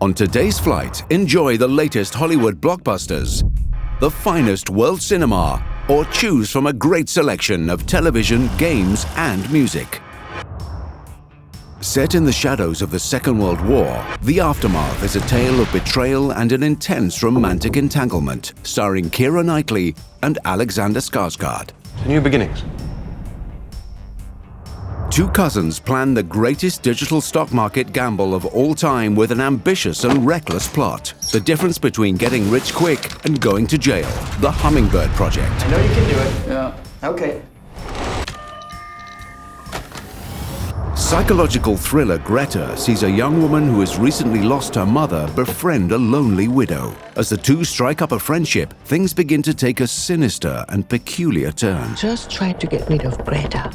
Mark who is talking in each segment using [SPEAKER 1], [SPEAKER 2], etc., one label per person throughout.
[SPEAKER 1] On today's flight, enjoy the latest Hollywood blockbusters, the finest world cinema, or choose from a great selection of television, games, and music. Set in the shadows of the Second World War, The Aftermath is a tale of betrayal and an intense romantic entanglement, starring Keira Knightley and Alexander Skarsgård.
[SPEAKER 2] New beginnings.
[SPEAKER 1] Two cousins plan the greatest digital stock market gamble of all time with an ambitious and reckless plot. The difference between getting rich quick and going to jail. The Hummingbird Project.
[SPEAKER 3] I know you can do it. Yeah. Okay.
[SPEAKER 1] Psychological thriller Greta sees a young woman who has recently lost her mother befriend a lonely widow. As the two strike up a friendship, things begin to take a sinister and peculiar turn.
[SPEAKER 4] Just try to get rid of Greta.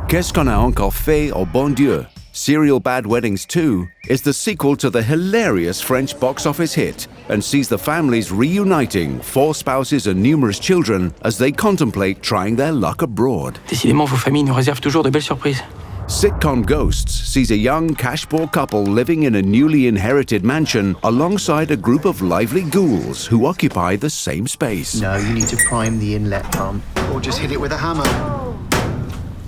[SPEAKER 1] Qu'est-ce qu'on a encore fait au bon Dieu? Serial Bad Weddings 2 is the sequel to the hilarious French box office hit and sees the families reuniting, 4 spouses and numerous children, as they contemplate trying their luck abroad.
[SPEAKER 5] Décidément, vos familles nous réservent toujours de belles surprises.
[SPEAKER 1] Sitcom Ghosts sees a young cash-poor couple living in a newly inherited mansion alongside a group of lively ghouls who occupy the same space.
[SPEAKER 3] No, you need to prime the inlet pump. Or just hit it with a hammer.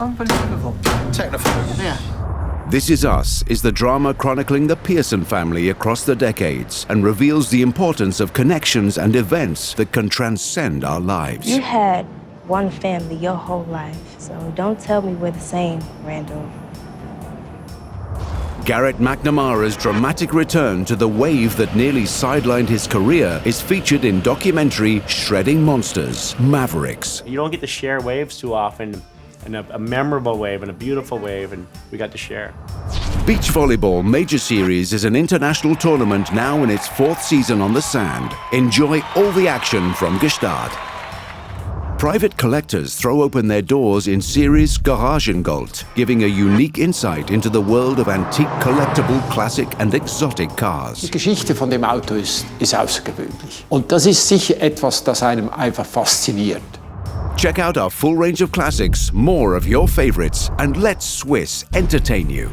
[SPEAKER 5] Unbelievable.
[SPEAKER 3] Technophone. Yeah.
[SPEAKER 1] This Is Us is the drama chronicling the Pearson family across the decades and reveals the importance of connections and events that can transcend our lives.
[SPEAKER 6] You had one family your whole life, so don't tell me we're the same, Randall.
[SPEAKER 1] Garrett McNamara's dramatic return to the wave that nearly sidelined his career is featured in documentary Shredding Monsters, Mavericks.
[SPEAKER 7] You don't get to share waves too often, and a memorable wave and a beautiful wave, and we got to share.
[SPEAKER 1] Beach Volleyball Major Series is an international tournament now in its 4th season on the sand. Enjoy all the action from Gstaad. Private collectors throw open their doors in series Garagengold, giving a unique insight into the world of antique collectible, classic and exotic cars.
[SPEAKER 8] Die Geschichte von dem Auto ist außergewöhnlich. Und das ist sicher etwas, das einem einfach fasziniert.
[SPEAKER 1] Check out our full range of classics, more of your favorites, and let Swiss entertain you.